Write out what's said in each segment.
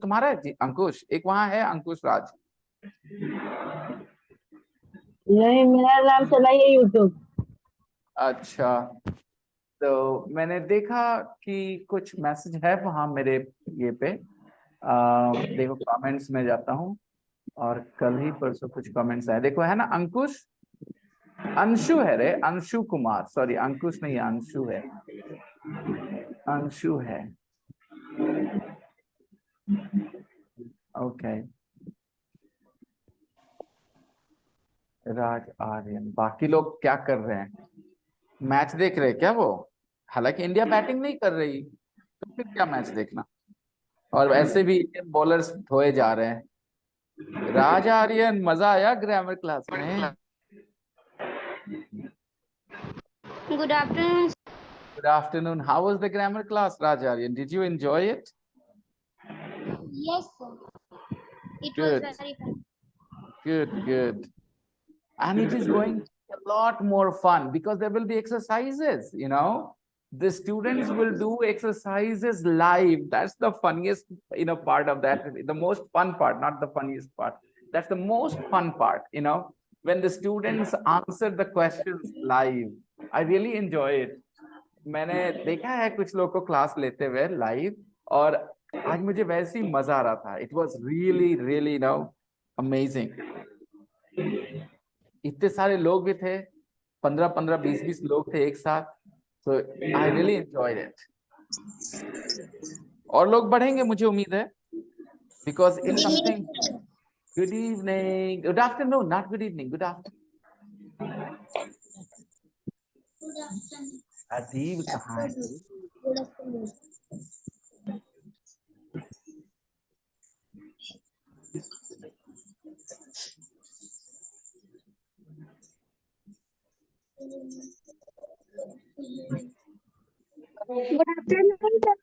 तुम्हारा है जी अंकुश, एक वहां है अंकुश राज। नहीं, मेरा नाम चला ही है यूट्यूब। अच्छा, तो मैंने देखा कि कुछ मैसेज है वहां मेरे ये पे। देखो कमेंट्स में जाता हूँ, और कल ही परसों कुछ कमेंट्स आए, देखो है ना अंकुश, अंशु है रे, अंशु कुमार, सॉरी अंकुश नहीं है, अंशु है, अंशु है। ओके, राज आर्यन, बाकी लोग क्या कर रहे हैं? मैच देख रहे हैं क्या वो? हालांकि इंडिया बैटिंग नहीं कर रही, तो फिर क्या मैच देखना। और ऐसे भी इंडियन बॉलर्स धोए जा रहे हैं। राज आर्यन, मजा आया ग्रामर क्लास में? Good afternoon. Good afternoon. How was the grammar class, Raj Aryan? Did you enjoy it? Yes, sir. It was Good, very fun. good. And it is going to be a lot more fun because there will be exercises, you know. The students will do exercises live. That's the funniest, part of that. The most fun part, not the funniest part. That's the most fun part, when the students answer the questions live. I really enjoy it. मैंने देखा है कुछ लोग को class लेते हुए live, और आज मुझे वैसे ही मजा आ रहा था। It was really really amazing. इतने सारे लोग भी थे, 15-15, 20-20 लोग थे एक साथ। So I really enjoyed it. और लोग बढ़ेंगे मुझे उम्मीद है, because it's something. Good evening, good afternoon, not good evening, good afternoon. Adeeb कहाँ है? Good afternoon, sir.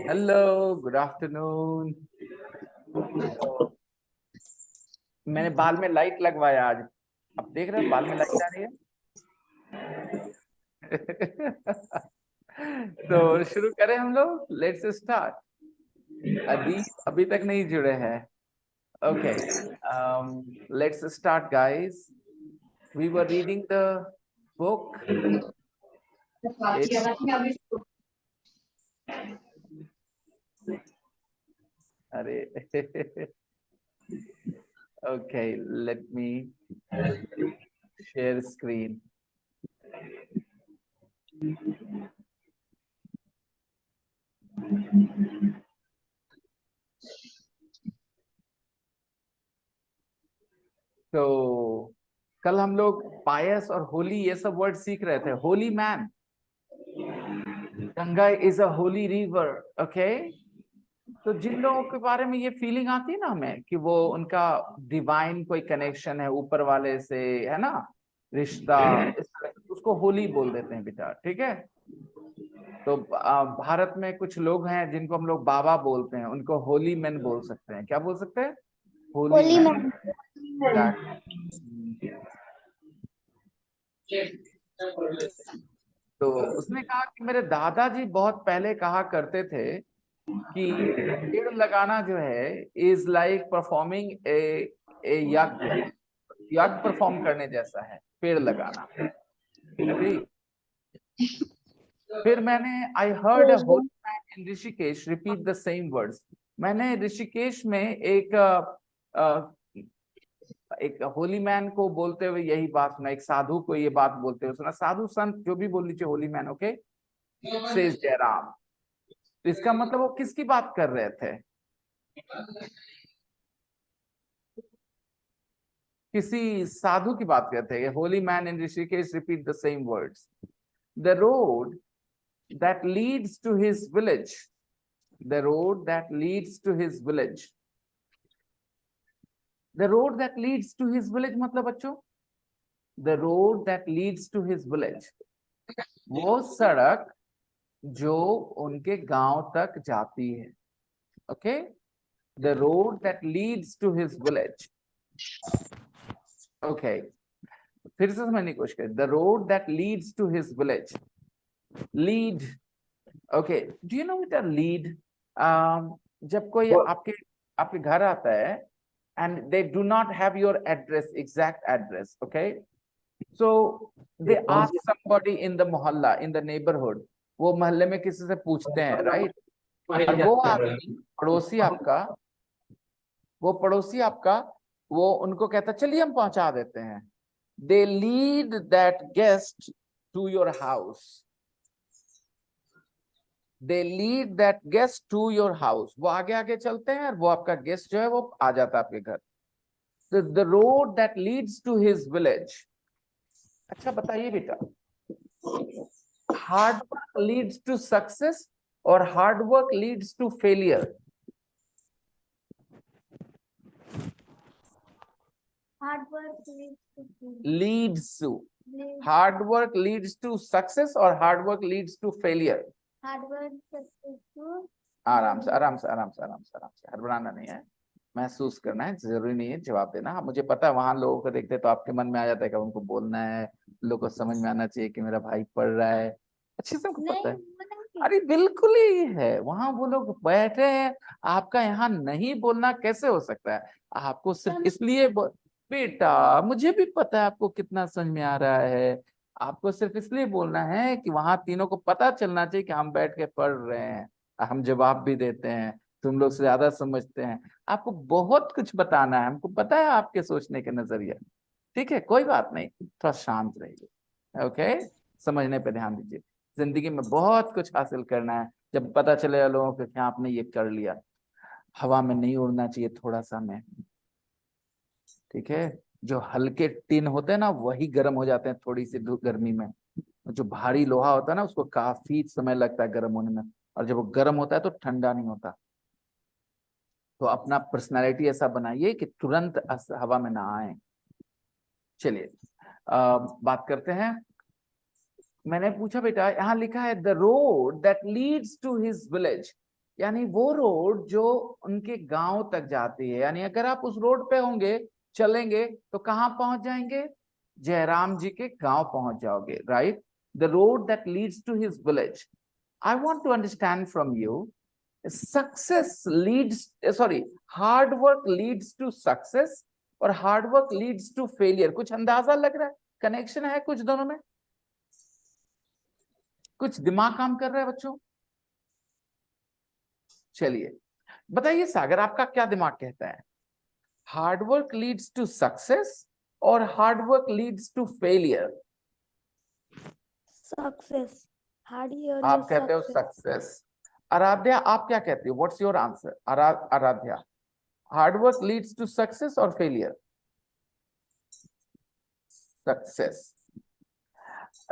Hello, good afternoon. मैंने बाल में लाइट लगवाया आज, अब देख रहे हो बाल में लाइट आ रही है। तो शुरू करें हम लोग, लेट्स स्टार्ट। अदीब अभी तक नहीं जुड़े हैं। Okay, let's start guys. We were reading the book. अरे okay, let me share screen. तो कल हम लोग पायस और होली ये सब वर्ड सीख रहे थे। Holi man, Ganga is a Holi river. Okay, तो जिन लोगों के बारे में ये फीलिंग आती है ना हमें कि वो उनका डिवाइन कोई कनेक्शन है ऊपर वाले से, है ना, रिश्ता, इस तरह से, उसको होली बोल देते हैं बेटा, ठीक है। तो भारत में कुछ लोग हैं जिनको हम लोग बाबा बोलते हैं, उनको होली मैन बोल सकते हैं। क्या बोल सकते हैं? Holi Holy man. man. तो उसने कहा कि मेरे दादाजी बहुत पहले कहा करते थे कि पेड़ लगाना जो है इज लाइक परफॉर्मिंग ए यज्ञ, यज्ञ परफॉर्म करने जैसा है पेड़ लगाना। ठीक, फिर मैंने I heard a Holi man in Rishikesh repeat the same words. मैंने ऋषिकेश में एक होली मैन को बोलते हुए यही बात सुना, एक साधु को ये बात बोलते हुए सुना। साधु संत जो भी बोल लीजिए, Holi man, okay, says Jairam. तो इसका मतलब वो किसकी बात कर रहे थे? किसी साधु की बात करते हैं। Holy man in Rishikesh repeat the same words. The road that leads to his village, the road that leads to his village, the road that leads to his village मतलब बच्चों, the road that leads to his village, वो सड़क जो उनके गांव तक जाती है। Okay, the road that leads to his village. Okay, फिर से समझने की कोशिश करें। The road that leads to his village, lead, okay, do you know what a lead? जब कोई आपके आपके घर आता है and they do not have your address, exact address, okay, so they ask somebody in the mohalla, in the neighborhood, वो मोहल्ले में किसी से पूछते हैं, right? और वो आदमी पड़ोसी आपका, वो पड़ोसी आपका, वो उनको कहता चलिए हम पहुंचा देते हैं। They lead that guest to your house, they lead that guest to your house, वो आगे आगे चलते हैं और वो आपका गेस्ट जो है वो आ जाता है आपके घर। The road that leads to his village. अच्छा बताइए बेटा, hard work leads to success और hard work leads to failure? Hard work leads to leads to, hard work leads to success और hard work leads to failure? hard work success to आराम से आराम से आराम से आराम से आराम से, हड़बड़ाना नहीं है, महसूस करना है, जरूरी नहीं है जवाब देना। हाँ, मुझे पता है वहां लोगों को देखते तो आपके मन में आ जाता है कि उनको बोलना है, लोगों को समझ में आना चाहिए कि मेरा भाई पढ़ रहा है, अच्छे से हमको पता है। अरे बिल्कुल ही है, वहां वो लोग बैठे हैं, आपका यहाँ नहीं बोलना कैसे हो सकता है? आपको सिर्फ इसलिए बेटा मुझे भी पता है आपको कितना समझ में आ रहा है, आपको सिर्फ इसलिए बोलना है कि वहां तीनों को पता चलना चाहिए कि हम बैठ के पढ़ रहे हैं, हम जवाब भी देते हैं, तुम लोग से ज्यादा समझते हैं, आपको बहुत कुछ बताना है, हमको पता है आपके सोचने के नजरिया। ठीक है, कोई बात नहीं, थोड़ा शांत रहिए, ओके, समझने पे ध्यान दीजिए। जिंदगी में बहुत कुछ हासिल करना है, जब पता चले लोगों को कि आपने ये कर लिया। हवा में नहीं उड़ना चाहिए थोड़ा सा में, ठीक है? जो हल्के टिन होते हैं ना वही गर्म हो जाते हैं थोड़ी सी गर्मी में, जो भारी लोहा होता है ना उसको काफी समय लगता है गर्म होने में, और जब वो गर्म होता है तो ठंडा नहीं होता। तो अपना पर्सनालिटी ऐसा बनाइए कि तुरंत हवा में ना आए। चलिए बात करते हैं। मैंने पूछा बेटा, यहाँ लिखा है the road that leads to his village, यानी वो रोड जो उनके गांव तक जाती है, यानी अगर आप उस रोड पे होंगे, चलेंगे तो कहाँ पहुंच जाएंगे? जयराम जी के गांव पहुंच जाओगे, right? The road that leads to his village. I want to understand from you, success leads, sorry, hard work leads to success और hard work leads to failure. कुछ अंदाजा लग रहा है, कनेक्शन है कुछ दोनों में? कुछ दिमाग काम कर रहा है बच्चों? चलिए बताइए सागर, आपका क्या दिमाग कहता है? Hard work leads to success और hard work leads to failure? success. Hard year आप is कहते हो success. सक्सेस। आराध्या आप क्या कहती हो? What's your answer? Aaradhya, hard work leads to success और failure? Success.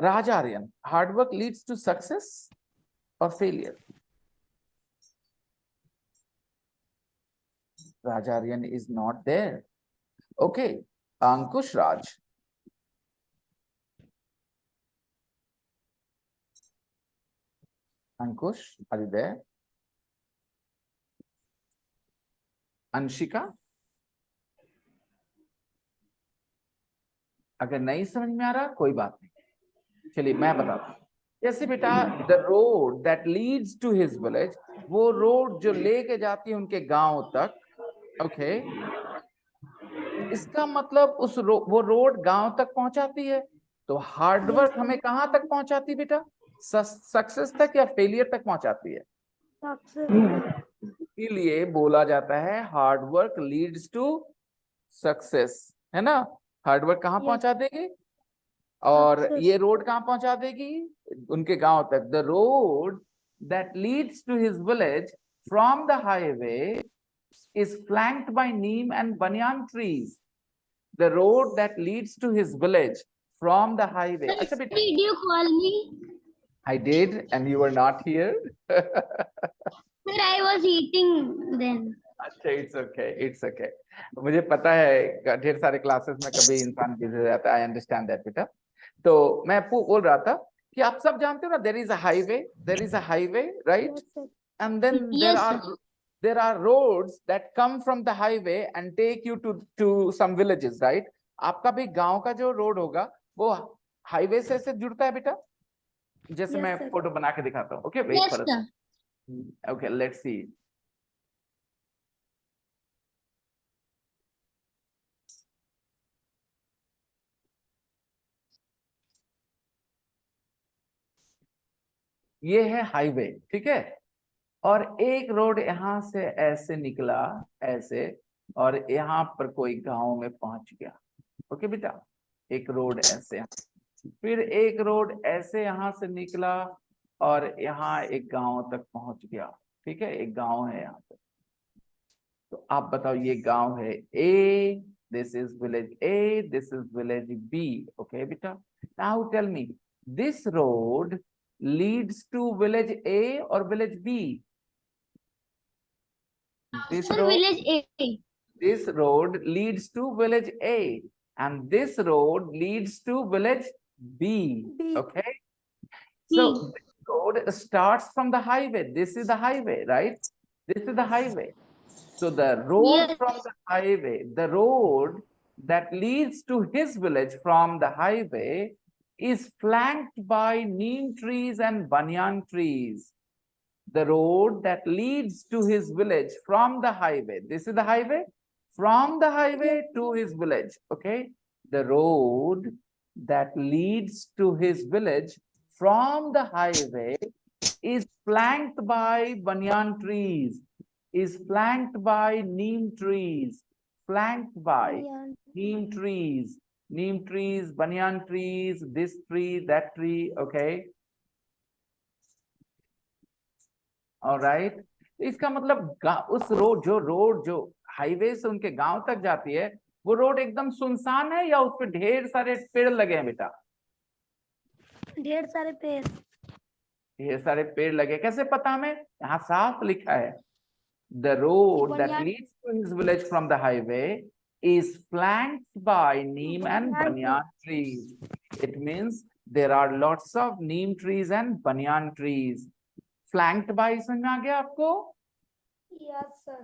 Rajaryan, hard work leads to success और failure? Rajaryan is not there. Okay, Ankush Raj. Ankush, are you there? Anshika? अगर नहीं समझ में आ रहा कोई बात नहीं, चलिए मैं बताता हूँ। जैसे बेटा, the road that leads to his village, वो रोड जो लेके जाती है उनके गांव तक, ओके, इसका मतलब वो रोड गांव तक पहुंचाती है, तो हार्ड वर्क हमें कहां तक पहुंचाती है बेटा? सक्सेस तक या फेलियर तक पहुंचाती है? Success. इसीलिए बोला जाता है hard work leads to success, है ना? हार्ड वर्क कहाँ पहुंचा देगी और ये रोड कहाँ पहुंचा देगी? उनके गांव तक। The road that leads to his village from the highway is flanked by neem and banyan trees. The road that leads to his village from the highway. Acha beta, Did you call me? I did and you were not here. Sir, I was eating then. अच्छा, it's okay, it's okay. मुझे पता है ढेर सारे classes में कभी इंसान busy हो जाता है, आई अंडरस्टैंड दैट बेटा। तो मैं बोल रहा था कि आप सब जानते हो ना, there is a highway, there is a highway, right? Yes, sir. And then Yes, sir. there are roads that come from the highway and take you to some villages, right? आपका भी गांव का जो रोड होगा वो highway से जुड़ता है बेटा, जैसे Yes, मैं sir. फोटो बना के दिखाता हूँ। Okay, wait Yes, for sir. Okay, let's see. ये है हाईवे, ठीक है। और एक रोड यहाँ से ऐसे निकला, ऐसे, और यहाँ पर कोई गांव में पहुंच गया। ओके बेटा, एक रोड ऐसे, फिर एक रोड ऐसे यहाँ से निकला और यहाँ एक गांव तक पहुंच गया। ठीक है, एक गांव है यहाँ पे। तो आप बताओ, ये गांव है A, this is village A, this is village B. Okay बेटा, now tell me, this road leads to village A और village B? This Sir, road, village A. this road leads to village A and this road leads to village B. B. Okay, B. so this road starts from the highway. This is the highway, right? This is the highway. So the road Yes. from the highway, the road that leads to his village from the highway is flanked by neem trees and banyan trees. The road that leads to his village from the highway, this is the highway, from the highway to his village. Okay, the road that leads to his village from the highway is flanked by banyan trees, is flanked by neem trees, flanked by neem trees, neem trees, banyan trees, this tree, that tree. Okay, alright. इसका मतलब उस road जो highway से उनके गांव तक जाती है, वो रोड एकदम सुनसान है या उस पर ढेर सारे पेड़ लगे हैं बेटा? ढेर सारे पेड़। ढेर सारे पेड़ लगे, कैसे पता हमें? यहाँ साफ लिखा है, the road that leads to his village from the highway is flanked by neem and banyan trees. It means there are lots of neem trees and banyan trees. Flanked by समझ में आ गया आपको? Yes, sir.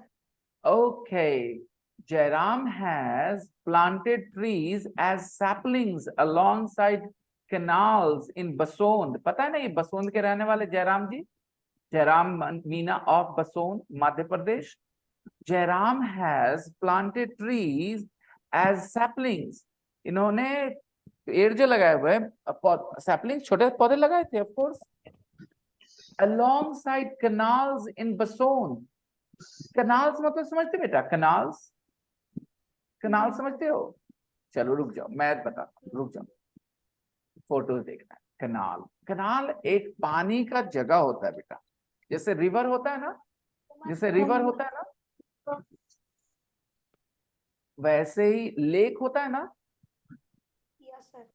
Okay. Jairam has planted trees as saplings alongside canals in Basond. पता है ना ये बसोंद के रहने वाले Jairam ji, Jairam Meena of Basond, Madhya Pradesh. Jairam has planted trees as saplings. इन्होंने पेड़ जो लगाए हुए हैं, saplings छोटे पौधे लगाए थे, of course, alongside canals in Basond. Canals मतलब समझते बेटा? canals, कनाल समझते हो? चलो रुक जाओ, मैं बताता हूँ, रुक जाओ, फोटोज देखना है। कनाल, कनाल एक पानी का जगह होता है बेटा, जैसे रिवर होता है ना, जैसे रिवर होता है ना, वैसे ही लेक होता है ना। Yes sir.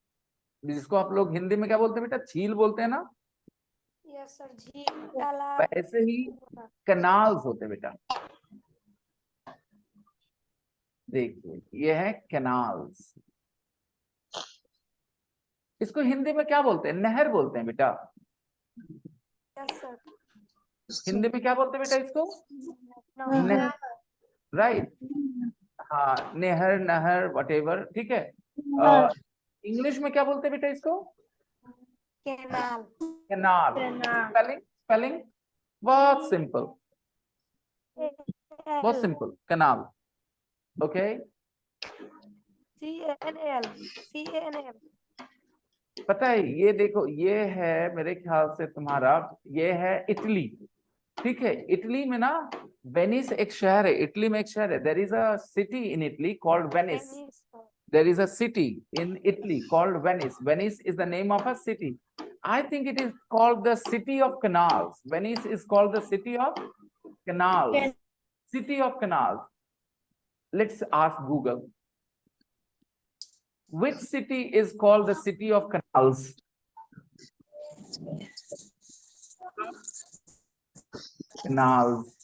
जिसको आप लोग हिंदी में क्या बोलते हैं बेटा? झील बोलते हैं ना। यस सर, झील, तालाब। वैसे ही कनाल्स होते हैं बेटा। देखिए, ये है कैनाल्स। इसको हिंदी में क्या बोलते हैं? नहर बोलते हैं बेटा। Yes sir. हिंदी में क्या बोलते हैं बेटा इसको? नहर, राइट। हाँ, नहर, नहर, वटेवर, ठीक है। इंग्लिश में क्या बोलते हैं बेटा इसको? कैनाल। कैनाल। स्पेलिंग, स्पेलिंग बहुत सिंपल, बहुत simple, canal. Okay, CANL, CANL। पता है, ये देखो, ये है मेरे ख्याल से तुम्हारा, ये है इटली, ठीक है। इटली में ना वेनिस एक शहर है, इटली में एक शहर है। There is a city in Italy called Venice. There is a city in Italy called Venice. Venice is the name of a city. I think it is called the city of canals. Venice is called the city of canals. City of canals. Let's ask Google. Which city is called the city of canals? Canals.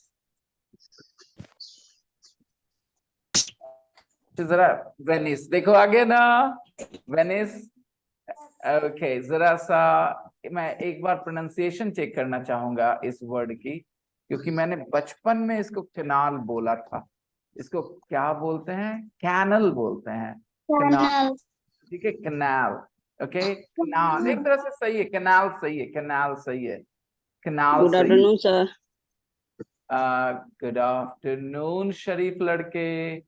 जरा Venice देखो आगे ना, Venice. Okay, जरा सा मैं एक बार pronunciation check करना चाहूंगा इस वर्ड की, क्योंकि मैंने बचपन में इसको कैनाल बोला था। इसको क्या बोलते हैं? कैनल बोलते हैं, कैनाल, ठीक है, कैनाल। ओके, कैनाल एक तरह से सही है, कैनाल सही है, कैनाल सही है, कैनाल गुड सही है। Afternoon sir. गुड आफ्टरनून शरीफ लड़के।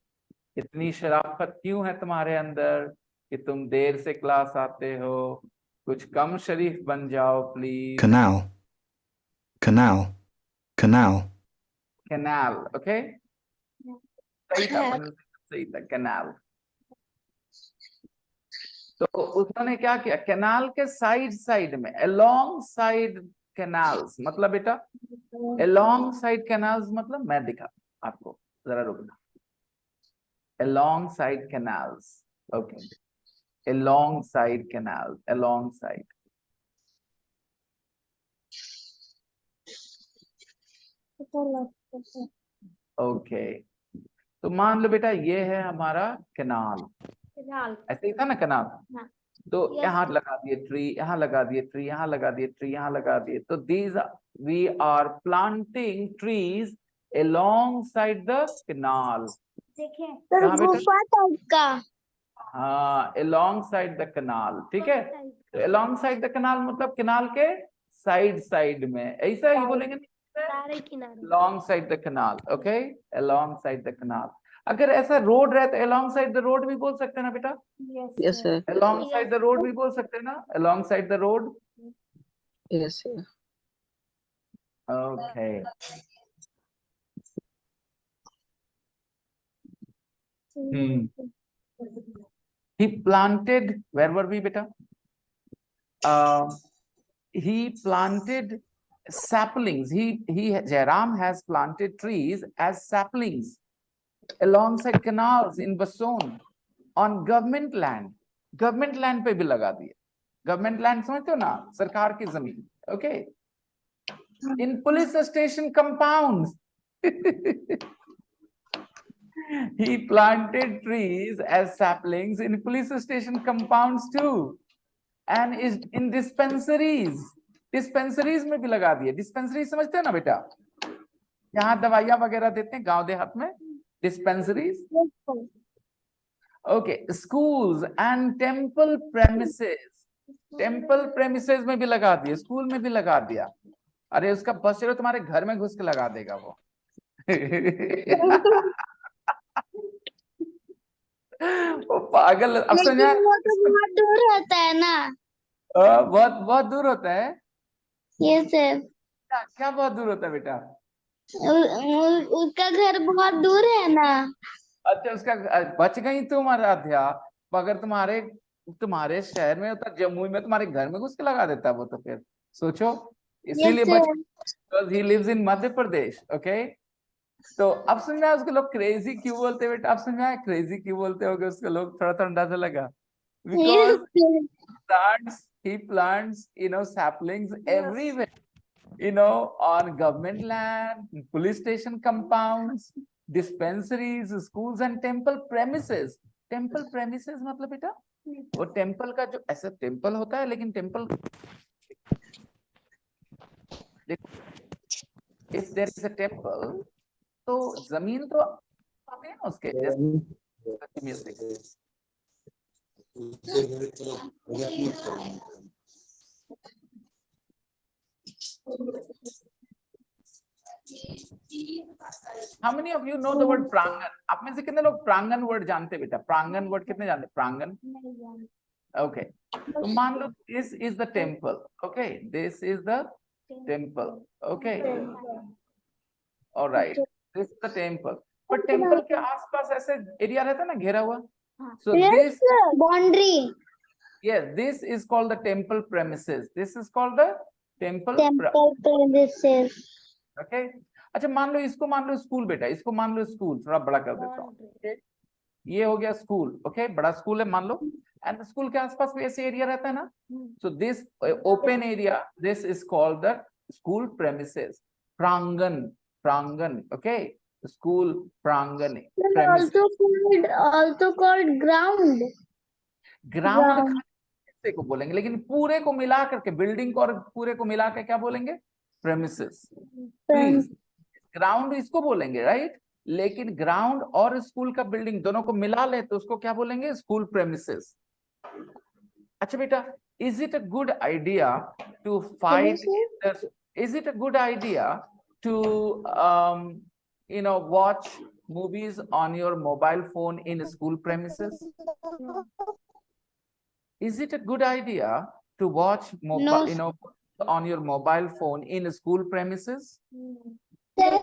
इतनी शराफत क्यों है तुम्हारे अंदर कि तुम देर से क्लास आते हो? कुछ कम शरीफ बन जाओ please. Canal. canal, canal, canal. Okay, सही था, सही था, canal. तो उन्होंने क्या किया, कैनाल के साइड साइड में, अलोंग साइड कैनाल्स मतलब बेटा, अलोंग साइड कैनाल्स मतलब मैं दिखा आपको, जरा रुकना, along side canals. Okay, along side canal, along side. Okay, तो मान लो बेटा ये है हमारा कैनाल, ऐसे ही था ना कैनाल. तो यहाँ लगा दिए ट्री, यहाँ लगा दिए ट्री, यहाँ लगा दिए ट्री, यहाँ लगा दिए. तो these we are planting trees alongside the canal. कहाँ बेटा? गुफा टाइप का। हाँ, अलोंग साइड द कैनाल. ठीक है, तो अलोंग साइड द कैनाल मतलब कैनाल के साइड साइड में, ऐसा ही बोलेंगे along side the canal. Okay, along side the canal. अगर ऐसा रोड रहता है अलोंग साइड द रोड भी बोल सकते हैं ना बेटा, Yes, sir. Along side the road भी बोल सकते हैं ना, along side the road. Yes, sir. Okay, he planted, where were we beta? He planted saplings. Jairam has planted trees as saplings alongside canals in Bassoon on government land. Government land पे भी लगा दिए. Government land समझते हो ना, सरकार की जमीन. Okay, in police station compounds. He planted trees as saplings in police station compounds too, and is in dispensaries. Dispensaries में भी लगा दिए. Dispensaries समझते हो ना बेटा, यहाँ दवाइयाँ वगैरह देते हैं गांव देहात में, dispensaries. Okay, schools and temple premises. Temple premises में भी लगा दिए, स्कूल में भी लगा दिया. अरे उसका बस चलो तुम्हारे घर में घुस के लगा देगा वो. वो पागल. अब समझा? वो तो बहुत दूर होता है ना. बहुत बहुत दूर होता है. ये सर, क्या बहुत दूर होता है बेटा? उसका घर बहुत दूर है ना. अच्छा, उसका बच गई तुम आराध्या. अगर तुम्हारे तुम्हारे शहर में होता, जम्मू में, तुम्हारे घर में घुस के लगा देता वो, तो फिर सोचो. इसीलिए Yes, बच, sir. because he lives in Madhya Pradesh. Okay, तो अब समझ में आया उसको लोग क्रेजी क्यों बोलते हैं बेटा? अब समझ में आया क्रेजी क्यों बोलते होगे उसको लोग? थोड़ा थोड़ा अंदाजा लगा. Yes, Because sir. he plants saplings everywhere, on government land, police station compounds, dispensaries, schools and temple premises. Temple premises मतलब बेटा वो टेम्पल का जो, ऐसा टेम्पल होता है लेकिन temple, if there is a temple तो जमीन तो आते हैं ना उसके, जैसे music. How many of you know the word प्रांगण? आप में से कितने लोग प्रांगण वर्ड जानते हैं बेटा? प्रांगण वर्ड कितने जानते हैं? प्रांगण. Okay, तो मान लो this is the temple. Okay, this is the temple. Okay, all right, this is the temple. But temple के आसपास ऐसे एरिया रहता है ना घेरा हुआ. So Yes, this, sir. Boundary. yes, this is called the temple premises. This is called the temple. Temple premises. Okay, अच्छा मान लो इसको, मान लो स्कूल बेटा, इसको मान लो स्कूल, थोड़ा बड़ा कर देता हूँ. Okay? ये हो गया स्कूल. ओके, बड़ा स्कूल है मान लो, एंड स्कूल के आसपास भी ऐसे एरिया रहता है ना. So this open area, this is called the school premises. प्रांगण, प्रांगण. ओके, स्कूल प्रांगण. Also called ground. ग्राउंड को बोलेंगे, लेकिन पूरे को मिला करके, बिल्डिंग को और पूरे को मिला के क्या बोलेंगे? प्रेमिसेस. प्लीज, ग्राउंड इसको बोलेंगे, राइट? लेकिन ग्राउंड और स्कूल का बिल्डिंग दोनों को मिला ले तो उसको क्या बोलेंगे? School premises. अच्छा बेटा, is it a good idea to fight, is it a good idea to watch movies on your mobile phone in school premises? Is it a good idea to watch No. on your mobile phone in school premises? Sir,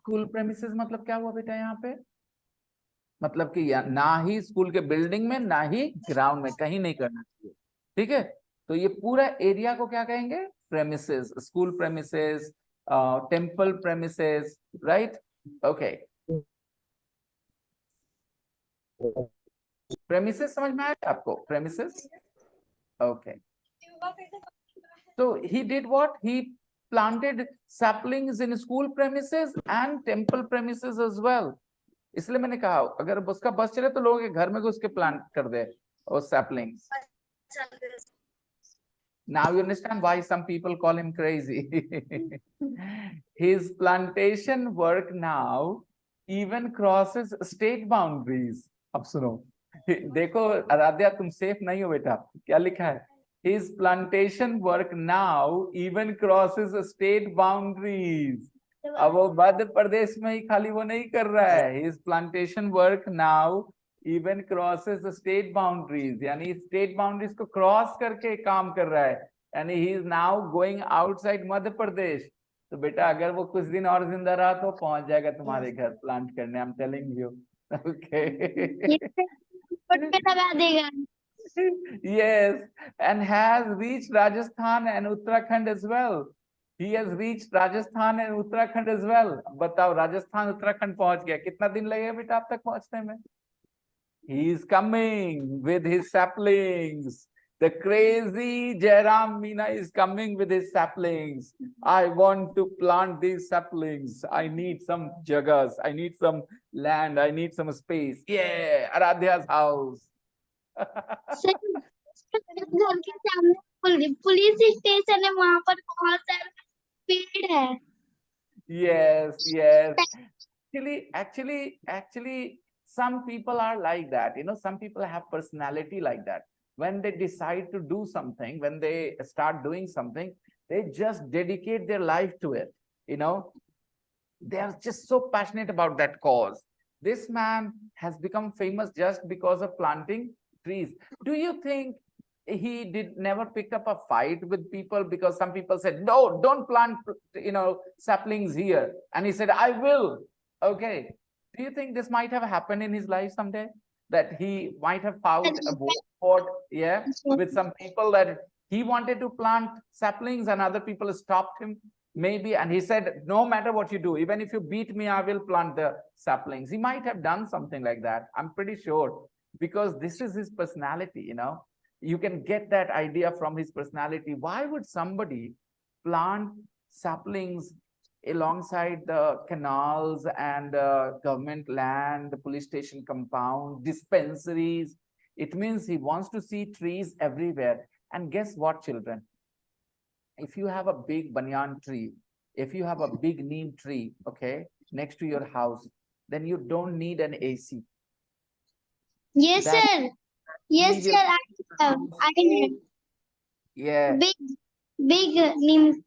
school premises मतलब क्या हुआ बेटा यहाँ पे? मतलब कि ना ही school के बिल्डिंग में, ना ही ग्राउंड में, कहीं नहीं करना चाहिए। ठीक है, तो ये पूरा एरिया को क्या कहेंगे? Premises, school premises, temple premises, right? Okay, premises समझ में आया आपको? Premises, okay. So he did what? He planted saplings in school premises and temple premises as well. इसलिए मैंने कहा अगर उसका बस चले तो लोगों के घर में घुस के प्लांट कर दे और saplings. Now you understand why some people call him crazy. His plantation work now even crosses state boundaries. अब सुनो, देखो आराध्या, तुम सेफ नहीं हो बेटा। क्या लिखा है? His plantation work now even crosses state boundaries. अब वो मध्य प्रदेश में ही खाली वो नहीं कर रहा है। His plantation work now even crosses state boundaries. यानी state boundaries को cross करके काम कर रहा है। यानी he is now going outside Madhya Pradesh. तो बेटा अगर वो कुछ दिन और जिंदा रहा तो पहुंच जाएगा तुम्हारे घर प्लांट करने। I'm telling you. Okay. लगा देगा। Yes, and has reached Rajasthan and Uttarakhand as well. He has reached Rajasthan and Uttarakhand as well. बताओ राजस्थान उत्तराखंड पहुंच गया, कितना दिन लगेगा बेटा आप तक पहुंचने में? He is coming with his saplings. The crazy Jairam Meena is coming with his saplings. I want to plant these saplings. I need some jagas. I need some land. I need some space. Yeah, Aradhya's house. Sir, घर के सामने police station है, वहां पर बहुत सारे पेड़ है। Yes, yes. Actually, some people are like that. You know, some people have personality like that. When they decide to do something, when they start doing something, they just dedicate their life to it. You know, they are just so passionate about that cause. This man has become famous just because of planting trees. Do you think he did never picked up a fight with people because some people said, no, don't plant, saplings here. And he said, I will. Okay. Do you think this might have happened in his life someday? That he might have fought a fought, yeah, with some people that he wanted to plant saplings and other people stopped him? Maybe, and he said, no matter what you do, even if you beat me, I will plant the saplings. He might have done something like that. I'm pretty sure, because this is his personality, you know. You can get that idea from his personality. Why would somebody plant saplings alongside the canals and government land, the police station compound, dispensaries? It means he wants to see trees everywhere. And guess what, children? If you have a big banyan tree, if you have a big neem tree, okay, next to your house, then you don't need an AC. Yes, That sir. Yes, tree sir. will I have yeah, big neem.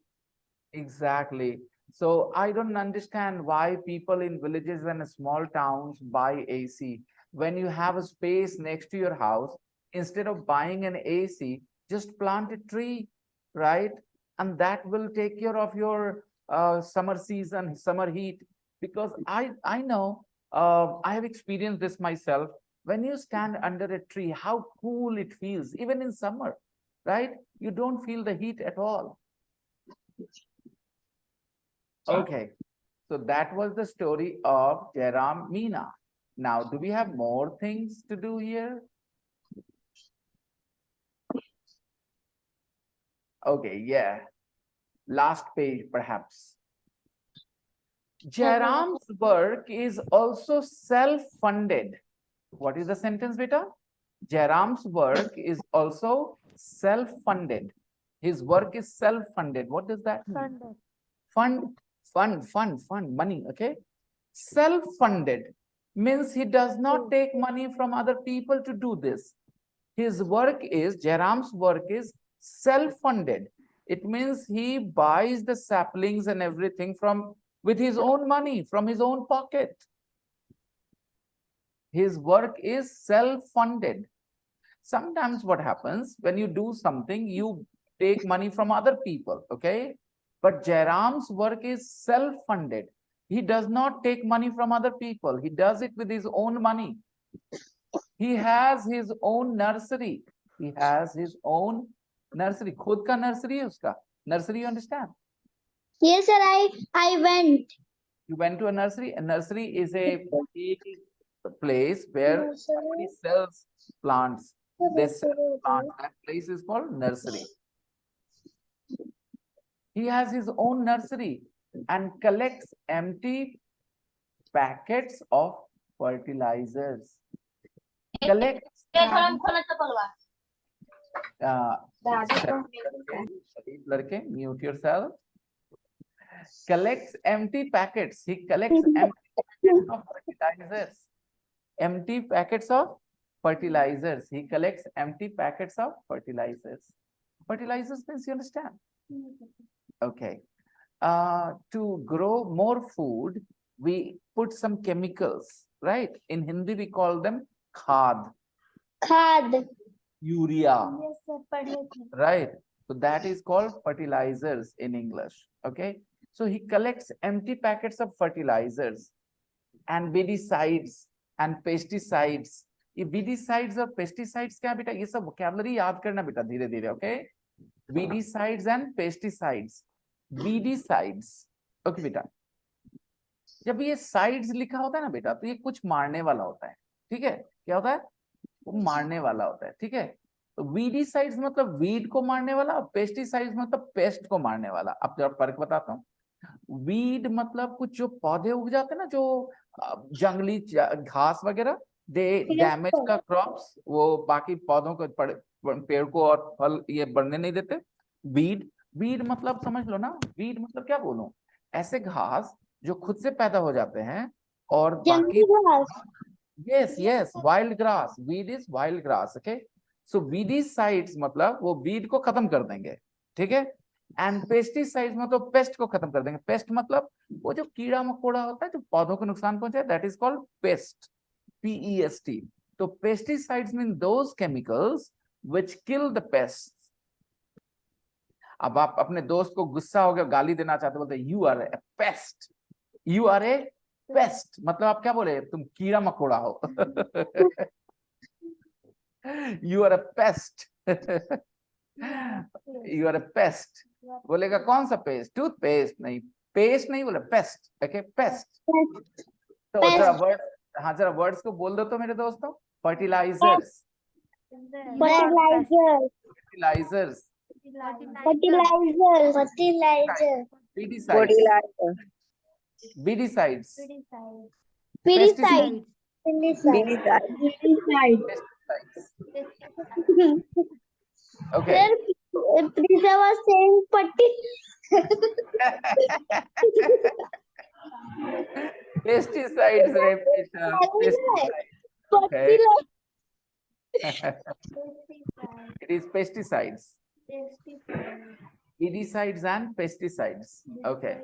exactly. So I don't understand why people in villages and small towns buy AC. When you have a space next to your house, instead of buying an AC, just plant a tree, right? And that will take care of your summer season, summer heat. Because I know, I have experienced this myself. When you stand under a tree, how cool it feels, even in summer, right? You don't feel the heat at all. Okay, so that was the story of Jairam Meena. Now, do we have more things to do here? Okay, yeah. Last page, perhaps. Jairam's work is also self-funded. What is the sentence, beta? Jairam's work is also self-funded. His work is self-funded. What does that mean? Fund, money, okay? Self-funded means he does not take money from other people to do this. His work is, Jairam's work is self-funded. It means he buys the saplings and everything with his own money, from his own pocket. His work is self-funded. Sometimes what happens when you do something, you take money from other people, okay? But Jairam's work is self-funded. He does not take money from other people. He does it with his own money. He has his own nursery. He has his own nursery. खुद का nursery है उसका. Nursery, you understand? Yes, sir. I went. You went to a nursery. A nursery is a place where somebody sells plants. They sell plants. That place is called nursery. He has his own nursery and collects empty packets of fertilizers. Collects. Ladke, mute yourself. Collects empty packets. He collects empty packets of fertilizers. Empty packets of fertilizers. He collects empty packets of fertilizers. Fertilizers means, you understand? Okay. To grow more food, we put some chemicals, right? In Hindi, we call them khad. Khad. Urea. Yes, sir. पढ़े थे. Right. So that is called fertilizers in English. Okay. So he collects empty packets of fertilizers and weedicides and pesticides. ये weedicides और pesticides क्या बेटा? ये सब vocabulary याद करना बेटा धीरे धीरे. Okay. Weedicides and pesticides. Weedicides. Okay बेटा. जब ये sides लिखा होता है ना बेटा, तो ये कुछ मारने वाला होता है. ठीक है? क्या होता है? वो मारने वाला होता है. ठीक है? तो वीडीसाइड्स मतलब वीड को मारने वाला, और पेस्टिसाइड्स मतलब पेस्ट को मारने वाला. अब जरा फर्क बताता हूँ. वीड मतलब कुछ जो पौधे उग जाते हैं ना, जो जंगली घास वगैरह, दे डैमेज द क्रॉप्स. वो बाकी पौधों को, पेड़ को और फल ये बढ़ने नहीं देते. वीड, वीड मतलब समझ लो ना. वीड मतलब क्या बोलूं, ऐसे घास जो खुद से पैदा हो जाते हैं और बाकी. Yes, yes, wild grass. Weed is wild grass. Okay. So weedicides मतलब वो weed को खत्म कर देंगे. ठीक है. And pesticides मतलब pest को खत्म कर देंगे. Pest मतलब वो जो कीड़ा मकोड़ा होता है जो पौधों को नुकसान पहुंचाए, that is called pest. P-E-S-T. तो pesticides mean those chemicals which kill the pests. अब आप अपने दोस्त को गुस्सा हो गया, गाली देना चाहते, बोलते you are a pest. You are a pest मतलब आप क्या बोले, तुम कीड़ा मकोड़ा हो. You are a pest. You are a pest. बोलेगा कौन सा पेस्ट? टूथपेस्ट नहीं, पेस्ट नहीं बोला, पेस्ट. Okay, paste. तो जरा वर्ड, हाँ जरा वर्ड्स को बोल दो तो मेरे दोस्तों. Fertilisers. Fertilisers. Fertilisers. Weedicides. Pesticide. Okay. Sir, Prisa was saying patti. Pesticides, Prisa. Pesticides. Okay. It is pesticides. Weedicides and pesticides. Okay.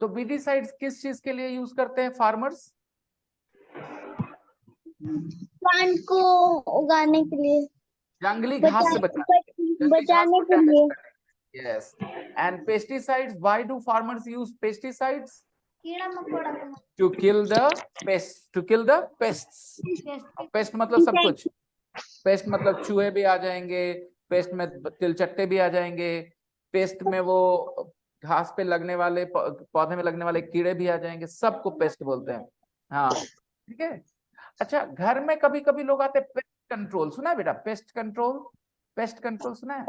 तो weedicides किस चीज के लिए यूज करते हैं फार्मर्स? प्लांट को उगाने के लिए, जंगली घास से बचाने के लिए. Yes. And pesticides, why do farmers use pesticides? कीड़ा मकोड़ा. To kill the pests. To kill the pests. Pest मतलब सब कुछ. Pest मतलब चूहे भी आ जाएंगे, पेस्ट में तिलचट्टे भी आ जाएंगे, पेस्ट में वो घास पे लगने वाले, पौधे में लगने वाले कीड़े भी आ जाएंगे, सबको पेस्ट बोलते हैं. हाँ ठीक है. अच्छा, घर में कभी कभी लोग आते हैं. पेस्ट कंट्रोल सुना है बेटा? पेस्ट कंट्रोल, पेस्ट कंट्रोल सुना है?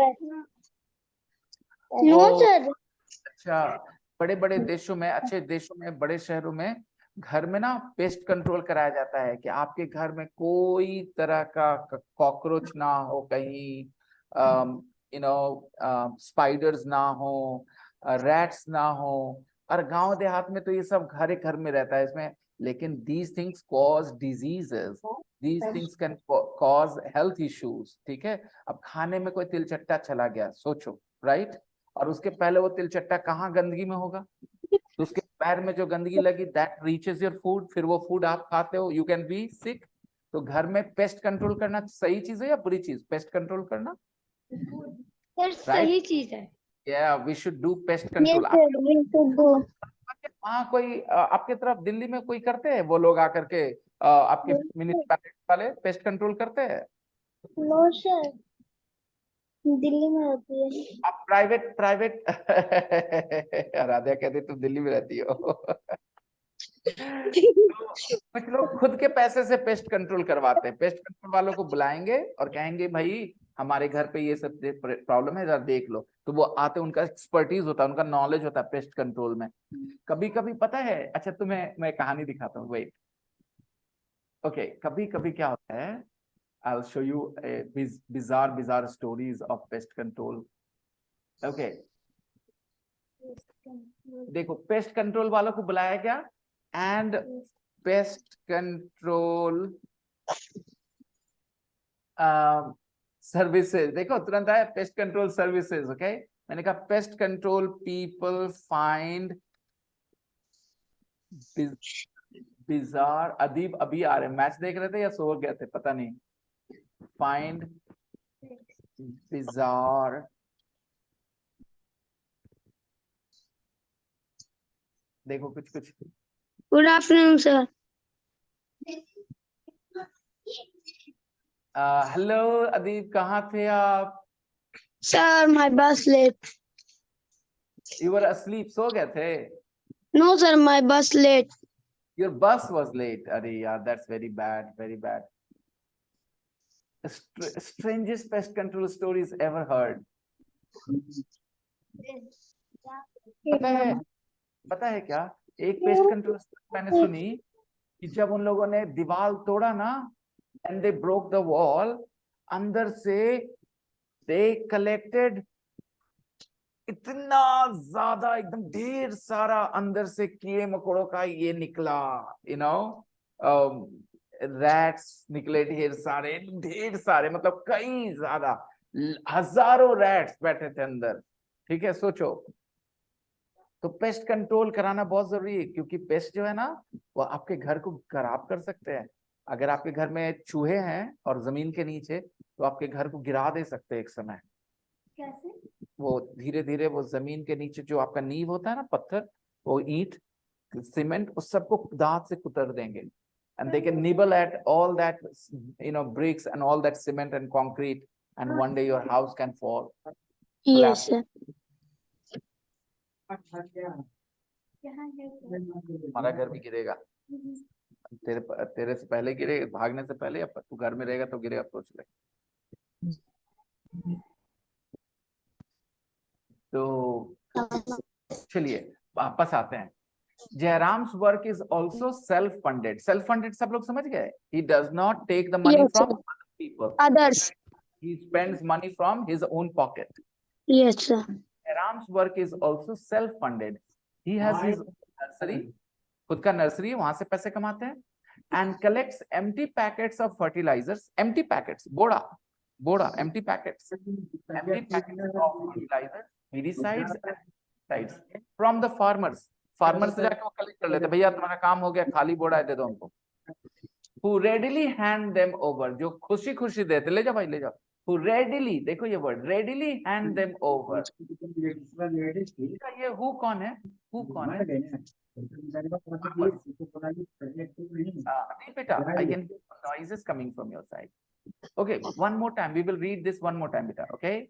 No sir. अच्छा, बड़े बड़े देशों में, अच्छे देशों में, बड़े शहरों में घर में ना पेस्ट कंट्रोल कराया जाता है कि आपके घर में कोई तरह का कॉकरोच ना हो, कहीं स्पाइडर्स ना हो, रैट्स ना हो. और गांव देहात में तो ये सब घर घर में रहता है इसमें. लेकिन these things cause diseases, these things can cause health issues. ठीक है. अब खाने में कोई तिलचट्टा चला गया, सोचो, राइट? और उसके पहले वो तिलचट्टा कहाँ गंदगी में होगा, तो उसके पैर में जो गंदगी लगी, that reaches your food. फिर वो फूड आप खाते हो, you can be sick. तो घर में पेस्ट कंट्रोल करना सही चीज है या बुरी चीज? पेस्ट कंट्रोल करना, सर सही चीज है। या we should do pest Yes, control. sir. We should do. वहाँ कोई आपके तरफ दिल्ली में कोई करते हैं वो लोग आकर के आपके म्युनिसिपैलिटी वाले पेस्ट कंट्रोल करते हैं? No, sir. दिल्ली में होती है। आप प्राइवेट राधा कहते तुम दिल्ली में रहती हो। कुछ लोग खुद के पैसे से पेस्ट कंट्रोल करवाते हैं। पेस्ट कंट्रोल वालों को बुलाएंगे और कहेंगे भाई हमारे घर पे ये सब प्रॉब्लम है, जरा देख लो। तो वो आते, उनका एक्सपर्टीज होता है, उनका नॉलेज होता है पेस्ट कंट्रोल में। कभी कभी पता है, अच्छा तुम्हें मैं कहानी दिखाता हूँ, वेट। ओके, कभी कभी क्या होता है, I'll show you a bizarre stories of pest control. Okay, देखो पेस्ट कंट्रोल वालों को बुलाया गया एंड पेस्ट कंट्रोल सर्विसेज, देखो तुरंत आया पेस्ट कंट्रोल सर्विसेज। ओके, मैंने कहा pest control people find bizarre. Adeeb अभी आ रहे, मैच देख रहे थे या सो गए थे पता नहीं। फाइंड बिजार देखो कुछ कुछ। Good afternoon, sir. हेलो अदीब, कहाँ थे आप? Sir, my bus late. You were asleep, सो गए थे? No, sir, my bus late. Your bus was late. अरे यार, that's very bad, very bad. Strangest pest control stories ever heard. पता है क्या, एक पेस्ट कंट्रोल मैंने सुनी कि जब उन लोगों ने दीवार तोड़ा ना, and they broke the wall, अंदर से they collected इतना ज्यादा, एकदम ढेर सारा अंदर से कीड़े मकोड़ों का ये निकला, यू नो, रैट्स निकले ढेर सारे, मतलब कई ज्यादा, हजारों रैट्स बैठे थे अंदर। ठीक है, सोचो। तो पेस्ट कंट्रोल कराना बहुत जरूरी है, क्योंकि पेस्ट जो है ना वो आपके घर को खराब कर सकते हैं। अगर आपके घर में चूहे हैं और जमीन के नीचे, तो आपके घर को गिरा दे सकते हैं एक समय। कैसे? वो धीरे धीरे वो जमीन के नीचे जो आपका नींव होता है ना, पत्थर, वो ईंट, सीमेंट, उस सबको दांत से कुतर देंगे, and they can nibble at all that, you know, bricks and all that cement and concrete, and one day your house can fall, Yes, sir. यहाँ है तो। हमारा घर भी गिरेगा। तेरे से पहले गिरे, भागने से पहले, या तू घर में रहेगा तो गिरेगा, सोच ले। तो चलिए वापस आते हैं। Jairam's work is also self funded. Self funded सब लोग समझ गए? He does not take the money Yes, from sir. People, Others. he spends money from his own pocket. Yes, sir. Jairam's work is also self funded. He has his nursery, खुद का nursery है, वहां से पैसे कमाते हैं, and collects empty packets of fertilizers, empty packets, बोड़ा empty packets of fertilizers, herbicides and pesticides from the farmers से जाके वो कलेक्ट कर लेते, भैया तुम्हारा काम हो गया, खाली बोड़ा है, दे दो हमको। who readily hand them over, जो खुशी खुशी देते, ले जाओ भाई ले जाओ। who readily, देखो ये word, readily hand them over। ये who कौन है? who कौन है? नहीं बेटा, I can hear noises coming from your side. Okay, one more time, we will read this one more time, beta. Okay,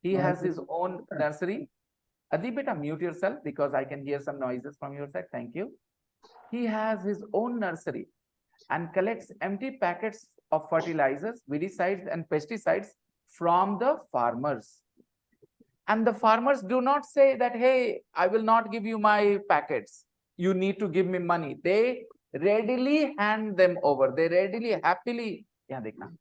he has his own nursery. Adi beta, mute yourself because I can hear some noises from your side. Thank you. He has his own nursery and collects empty packets of fertilizers, weedicides, and pesticides from the farmers. And the farmers do not say that, hey, I will not give you my packets, you need to give me money. They readily hand them over. They readily, happily, यहाँ देखना,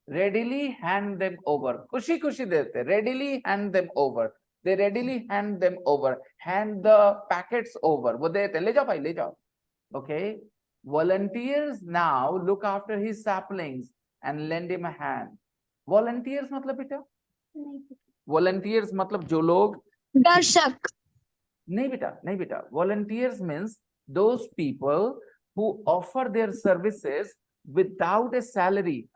readily hand them over. खुशी खुशी देते, readily hand them over. They readily hand them over. Hand the packets over. वो देते, ले जाओ भाई ले जाओ. Okay. Volunteers now look after his saplings and lend him a hand. Volunteers मतलब बेटा? Volunteers मतलब जो लोग, दर्शक. नहीं बेटा, volunteers means those people who offer their services without a salary.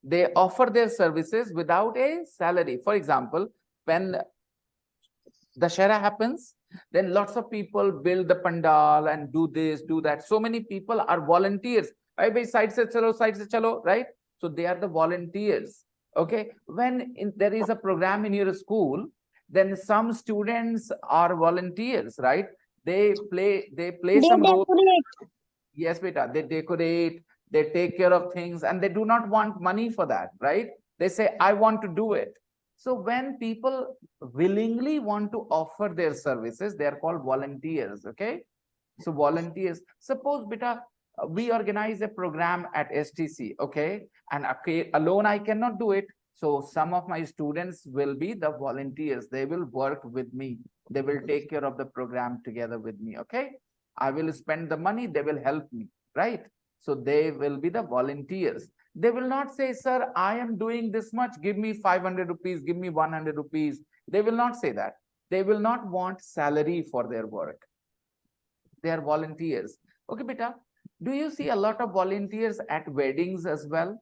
They offer their services without a salary. For example, when Dashera happens, then lots of people build the pandal and do this, do that. So many people are volunteers. Side se chalo, right? So they are the volunteers. Okay. When there is a program in your school, then some students are volunteers, right? They play They some role. decorate. Yes, beta, they decorate, they take care of things, and they do not want money for that, right? They say, I want to do it. So when people willingly want to offer their services, they are called volunteers, okay? So volunteers, suppose beta, we organize a program at STC, okay? And okay, alone I cannot do it. So some of my students will be the volunteers. They will work with me. They will take care of the program together with me, okay? I will spend the money, they will help me, right? So they will be the volunteers. They will not say, sir, I am doing this much, give me 500 rupees, give me 100 rupees. They will not say that. They will not want salary for their work. They are volunteers. Okay, beta, do you see a lot of volunteers at weddings as well?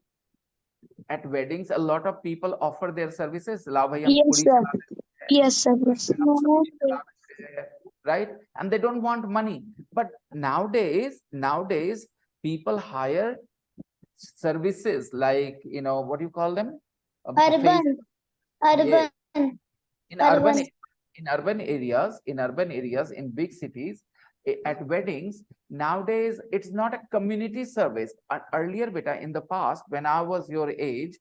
At weddings, a lot of people offer their services. Lao bhai, hum Yes, puri sir. chala dete hain, Yes, sir. Yes. hum sabji chala dete hain, right? And they don't want money. But nowadays, people hire services like, what do you call them? Face, Urban. yeah, Urban. in Urban. urban areas, in big cities, at weddings, nowadays it's not a community service. Earlier, beta, in the past, when I was your age,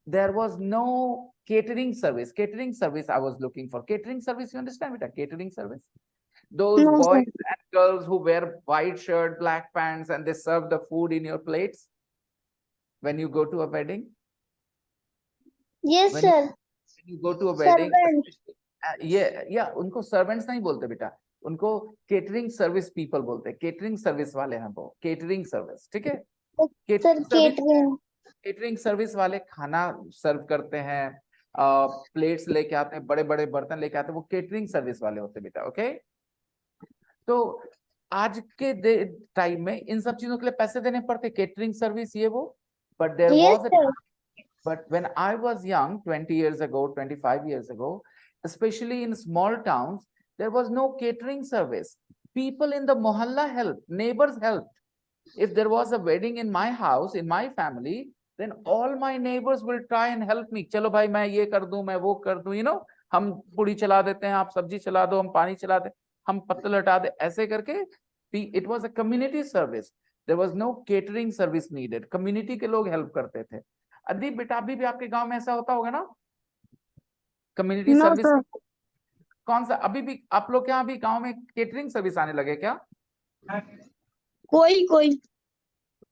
there was no catering service. Catering service I was looking for. Catering service, you understand, beta? Catering service. Those No, sir. boys and girls who wear white shirt, black pants, and they serve the food in your plates when you go to a wedding. Yes, When sir. you go to a wedding, Servant. yeah, उनको servants नहीं बोलते बेटा, उनको catering service people बोलते हैं, catering service वाले हैं वो, catering service, ठीक है? Sir, Catering service, catering. catering service वाले खाना सर्व करते हैं, प्लेट्स लेके आते हैं, बड़े बड़े बर्तन लेके आते हैं, वो catering service वाले होते हैं बेटा, ओके? तो आज के टाइम में इन सब चीजों के लिए पैसे देने पड़ते, catering service ये वो, but there Yes, was a sir. But when I was young, 20 years ago, 25 years ago, especially in small towns, there was no catering service. People in the mohalla helped, neighbors helped. If there was a wedding in my house, in my family, then all my neighbors will try and help me. Chalo bhai, main ye kar दूं, मैं वो कर दूं, हम पूड़ी चला देते हैं, आप सब्जी चला दो, हम पानी चला दे, हम पत्तल हटा दे, ऐसे करके it was a community service. There was no catering service needed. Community के लोग help करते थे. अदीप बेटा, अभी भी आपके गांव में ऐसा होता होगा ना? Community No, service sir. कौन सा, अभी भी आप लोग के यहाँ भी गांव में केटरिंग सर्विस आने लगे क्या? कोई कोई.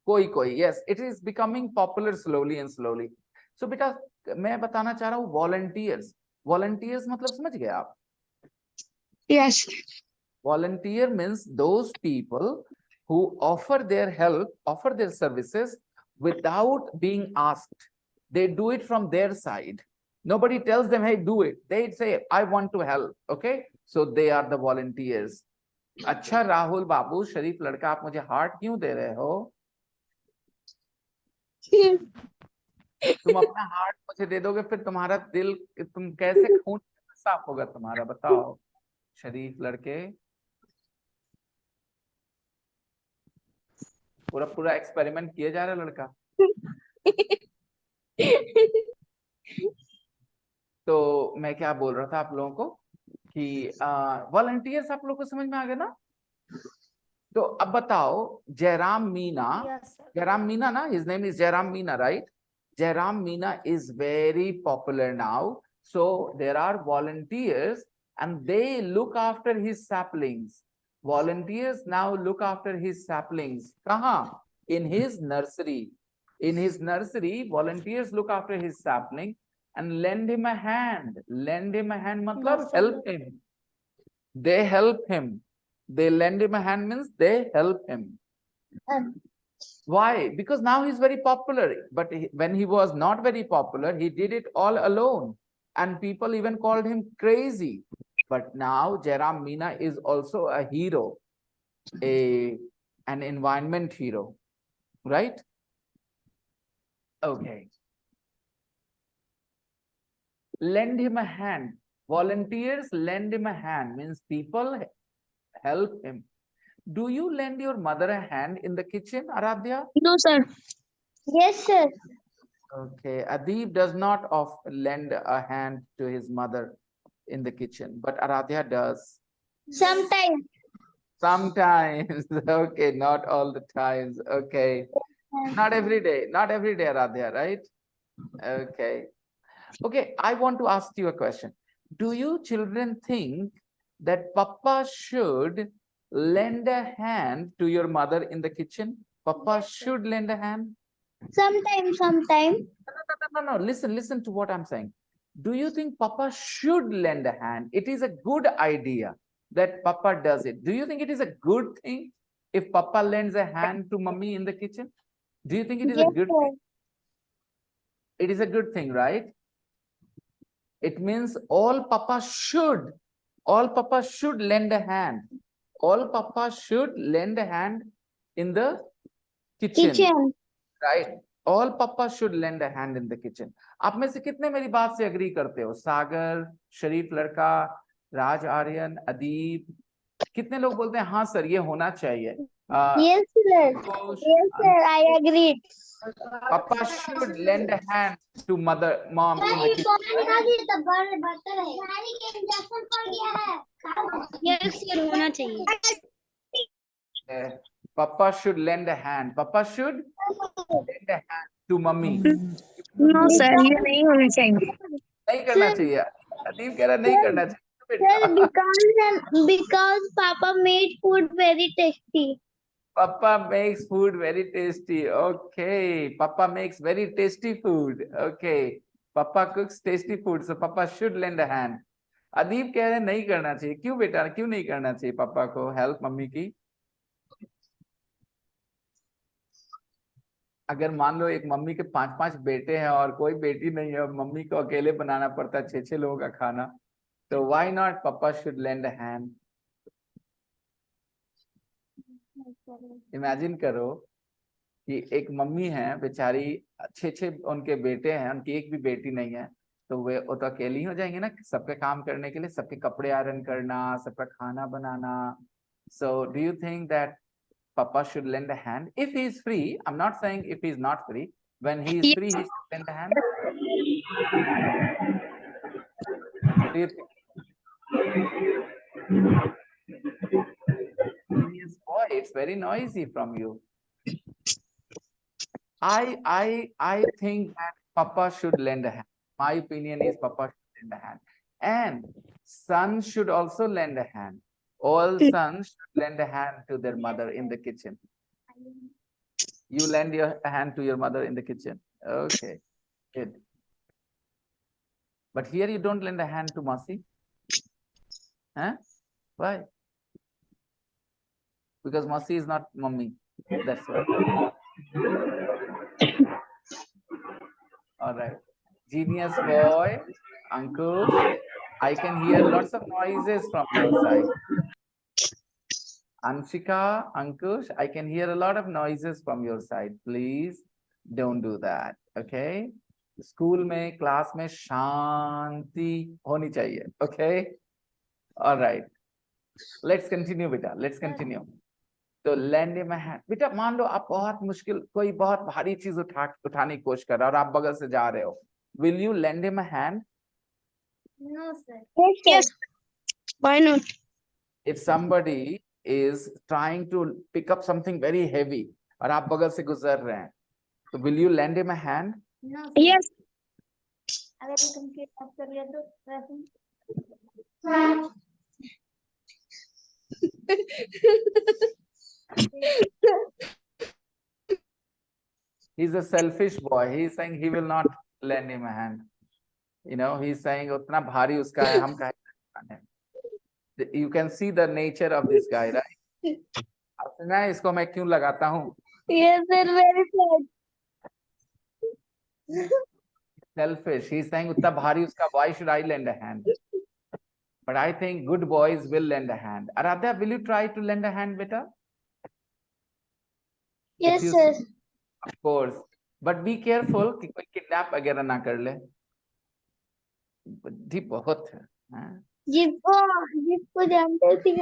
कोई, yes, it is becoming popular slowly and slowly. So बेटा, मैं बताना चाह रहा हूँ वॉलंटियर्स मतलब समझ गए आप? Yes. Volunteer means those people who offer their help, offer their services without being asked. They do it from their side. Nobody tells them, hey, do it. They say, I want to help. Okay. So they are the volunteers. अच्छा राहुल बाबू, शरीफ लड़का, आप मुझे heart क्यों दे रहे हो? तुम अपना heart मुझे दे दोगे, फिर तुम्हारा दिल, तुम कैसे खून साफ होगा तुम्हारा, बताओ शरीफ लड़के? पूरा एक्सपेरिमेंट किए जा रहा है लड़का. तो मैं क्या बोल रहा था आप लोगों को कि वॉलंटियर्स आप लोगों को समझ में आ गया ना? तो अब बताओ, जयराम मीना, जयराम मीना ना, his name is Jairam Meena, right? Jairam Meena is very popular now. So there are volunteers and they look after his saplings. Volunteers now look after his saplings. Kahan? In his nursery. In his nursery, volunteers look after his sapling and lend him a hand. Lend him a hand matlab help him. They help him. They lend him a hand means they help him. Why? Because now he's very popular. But when he was not very popular, he did it all alone. And people even called him crazy. But now Jairam Meena is also a hero, a an environment hero, right? Okay. Lend him a hand. Volunteers lend him a hand means people help him. Do you lend your mother a hand in the kitchen, Aradhya? No, sir. Yes, sir. Okay. Adib does not lend a hand to his mother in the kitchen, but Aradhya does. Sometimes. Sometimes. Okay, not all the times. Okay. Not every day. Not every day, Aradhya, right? Okay. Okay, I want to ask you a question. Do you children think that Papa should lend a hand to your mother in the kitchen? Papa should lend a hand? Sometimes. No. Listen to what I'm saying. Do you think Papa should lend a hand? It is a good idea that Papa does it. Do you think it is a good thing if Papa lends a hand to Mummy in the kitchen? Do you think it is a Yes, good sir. thing? It is a good thing, right? It means all Papa should lend a hand. All Papa should lend a hand in the kitchen. Kitchen. Right? All Papa should lend a hand in the kitchen. आप में से कितने मेरी बात से agree करते हो? सागर, शरीफ लड़का, राज आर्यन, अदीप, कितने लोग बोलते हैं हाँ सर ये होना चाहिए? Yes, sir. Yes, sir. I agree. Papa should lend a hand to mom in the kitchen. Yes, sir. होना चाहिए. Papa should lend a hand. Papa should lend a hand to mummy. No, sir. ये नहीं होनी चाहिए. नहीं करना चाहिए. अदीप कह रहा नहीं करना चाहिए. Sir, because Papa made food very tasty. Papa makes food very tasty. Okay. Papa makes very tasty food. Okay. Papa cooks tasty food. So Papa should lend a hand. Adeep कह रहे नहीं करना चाहिए. क्यों बेटा? क्यों नहीं करना चाहिए पापा को हेल्प मम्मी की? अगर मान लो एक मम्मी के 5-5 बेटे हैं और कोई बेटी नहीं है और मम्मी को अकेले बनाना पड़ता है 6-6 लोगों का खाना, तो why not papa should lend a hand? Imagine करो कि एक मम्मी है बेचारी, 6-6 उनके बेटे हैं, उनकी एक भी बेटी नहीं है, तो वो तो अकेली हो जाएंगे ना सबके काम करने के लिए, सबके कपड़े आयरन करना, सबका खाना बनाना. So do you think that Papa should lend a hand if he is free? I'm not saying if he is not free. When he is free, he should lend a hand. What do you think? Genius boy, it's very noisy from you. I think that Papa should lend a hand. My opinion is Papa should lend a hand, and son should also lend a hand. All sons should lend a hand to their mother in the kitchen. You lend your hand to your mother in the kitchen. Okay, good. But here you don't lend a hand to Masi. Huh? Why? Because Masi is not mummy. That's why. All right. Genius boy, Ankush. I can hear lots of noises from your side. Anshika, Ankush, I can hear a lot of noises from your side. Please don't do that. Okay? School में, class में शांति होनी चाहिए. Okay? All right. Let's continue, beta. Let's continue. तो lend him a hand. बेटा मान लो आप बहुत मुश्किल कोई बहुत भारी चीज उठाने की कोशिश कर रहा है और आप बगल से जा रहे हो. Will you lend him a hand? No, sir. Yes. Why not? If somebody is trying to pick up something very heavy और आप बगल से गुजर रहे हैं, तो will you lend him a hand? No, sir. Yes. अगर ये तुम के साथ कर लिया तो वैसे He's a selfish boy. He's saying he will not lend him a hand. You know, he's saying उतना भारी उसका है, हम काहे. You can see the nature of this guy, right? आप सुना है इसको मैं क्यों लगाता हूँ? Yes, sir. Very sad. Selfish. He's saying उतना भारी उसका, why should I lend a hand? But I think good boys will lend a hand. Aradhya, will you try to lend a hand, beta? Yes, you sir. of course, but be careful कि कोई kidnap वगैरह ना कर ले, बुद्धि बहुत है, हाँ? जिसको जानते थे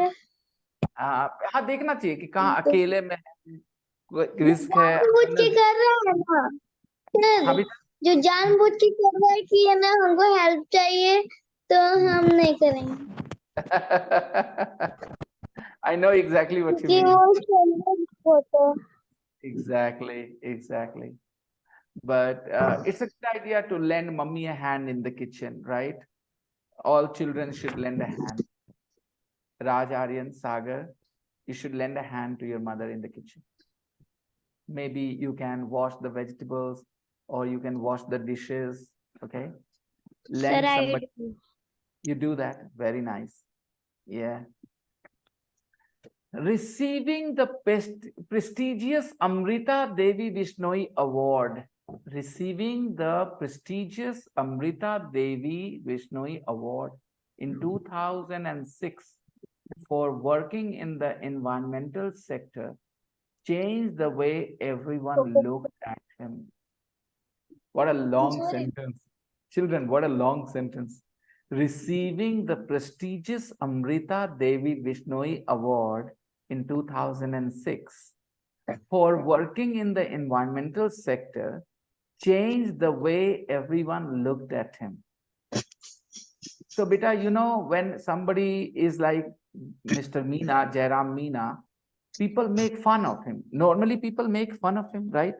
हाँ देखना चाहिए कि कहाँ अकेले में रिस्क है। जानबूझ के कर रहा है ना हाँ सर, भी जो जानबूझ के कर रहा है कि है ना हमको हेल्प चाहिए तो हम नहीं करेंगे I know exactly what you कि mean. वो standard होता है। Exactly. But it's a good idea to lend mummy a hand in the kitchen, right? All children should lend a hand. Raj, Aryan, Sagar, you should lend a hand to your mother in the kitchen. Maybe you can wash the vegetables or you can wash the dishes, okay? Sir, Lend I somebody. do. You do that. Very nice. Yeah. Receiving the prestigious Amrita Devi Vishnoi Award. Receiving the prestigious Amrita Devi Vishnoi Award in 2006 for working in the environmental sector changed the way everyone looked at him. What a long sentence. Children, what a long sentence. Receiving the prestigious Amrita Devi Vishnoi Award in 2006 for working in the environmental sector changed the way everyone looked at him. So, beta, you know, when somebody is like Mr. Meena, Jairam Meena, people make fun of him. Normally, people make fun of him, right?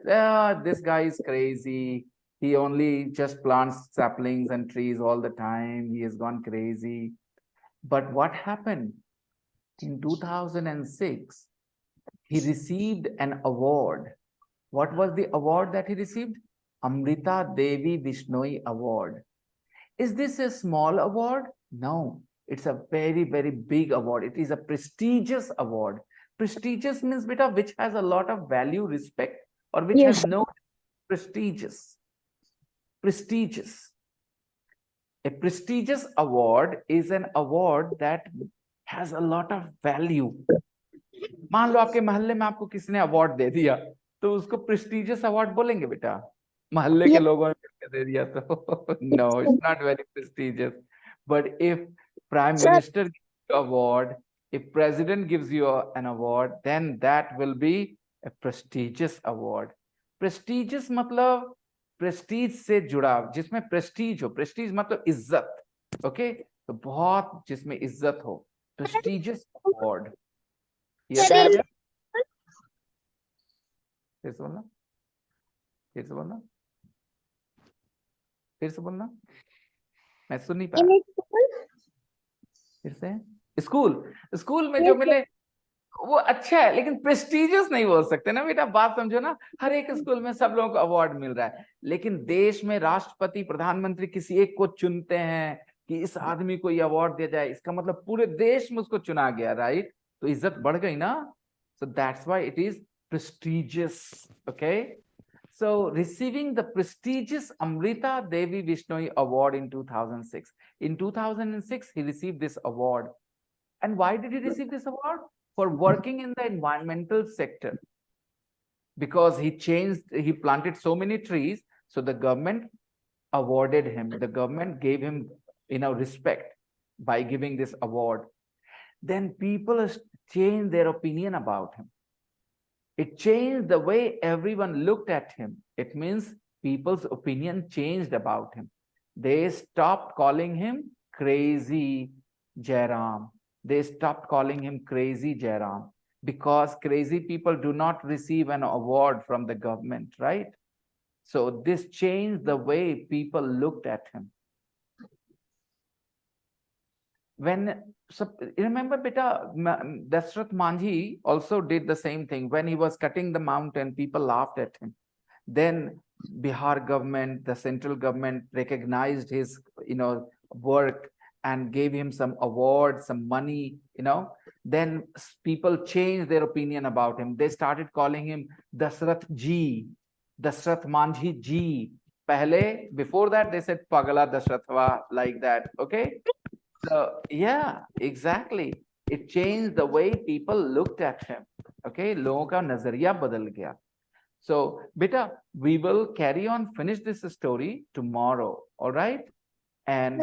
This guy is crazy. He only just plants saplings and trees all the time. He has gone crazy. But what happened? In 2006, he received an award. What was the award that he received? Amrita Devi Vishnoi Award. Is this a small award? No, it's a very, very big award. It is a prestigious award. Prestigious means beta which has a lot of value, respect, or which Yes. has no prestigious. Prestigious. A prestigious award is an award that has a lot of value. मान लो आपके मोहल्ले में आपको किसी ने award दे दिया तो उसको प्रेस्टिजियस अवार्ड बोलेंगे बेटा? मोहल्ले के लोगों ने मिलकर दे दिया तो no, it's not very prestigious. But if prime minister gives you award, if president gives you an award, then that will be a prestigious award. Prestigious मतलब प्रेस्टीज से जुड़ा, जिसमें प्रेस्टीज हो. प्रेस्टीज मतलब इज्जत. ओके, तो बहुत जिसमें इज्जत हो. Prestigious award. Yes, Sir, Divya? फिर से बोलना, फिर से बोलना, फिर से बोलना. मैं सुन नहीं पा रहा. फिर से. स्कूल, स्कूल में जो मिले वो अच्छा है, लेकिन प्रेस्टिजियस नहीं बोल सकते ना बेटा. बात समझो ना. हर एक स्कूल में सब लोगों को अवार्ड मिल रहा है, लेकिन देश में राष्ट्रपति, प्रधानमंत्री किसी एक को चुनते हैं कि इस आदमी को ये अवार्ड दिया जाए. इसका मतलब पूरे देश में उसको चुना गया, राइट? तो इज्जत बढ़ गई ना. So that's why it is prestigious. Okay. So receiving the prestigious Amrita Devi Vishnoi Award in 2006. In 2006, he received this award. And why did he receive this award? For working in the environmental sector. Because he planted so many trees. So the government awarded him. The government gave him, respect by giving this award. Then people changed their opinion about him. It changed the way everyone looked at him. It means people's opinion changed about him. They stopped calling him crazy Jairam. They stopped calling him crazy Jairam because crazy people do not receive an award from the government, right? So this changed the way people looked at him. Remember, beta, Dashrath Manjhi also did the same thing. When he was cutting the mountain, people laughed at him. Then Bihar government, the central government recognized his, work and gave him some award, some money, Then people changed their opinion about him. They started calling him Dashrath Ji, Dashrath Manjhi Ji. Before that, they said Pagala Dashrathva, like that, okay? So, yeah, exactly. It changed the way people looked at him. Okay, लोगों का नजरिया बदल गया. So, beta, we will carry on, finish this story tomorrow. All right? And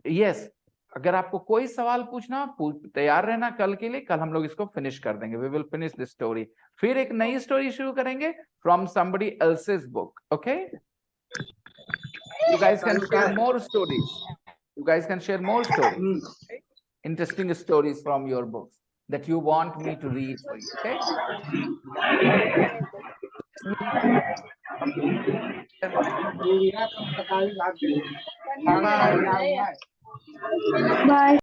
yes, अगर आपको कोई सवाल पूछना, तैयार रहना कल के लिए. कल हम लोग इसको फिनिश कर देंगे. We will finish this story. फिर एक नई स्टोरी शुरू करेंगे from somebody else's book. Okay? You guys can share more stories. You guys can share more stories. Okay? Interesting stories from your books that you want me to read for you. Okay? Bye. Bye.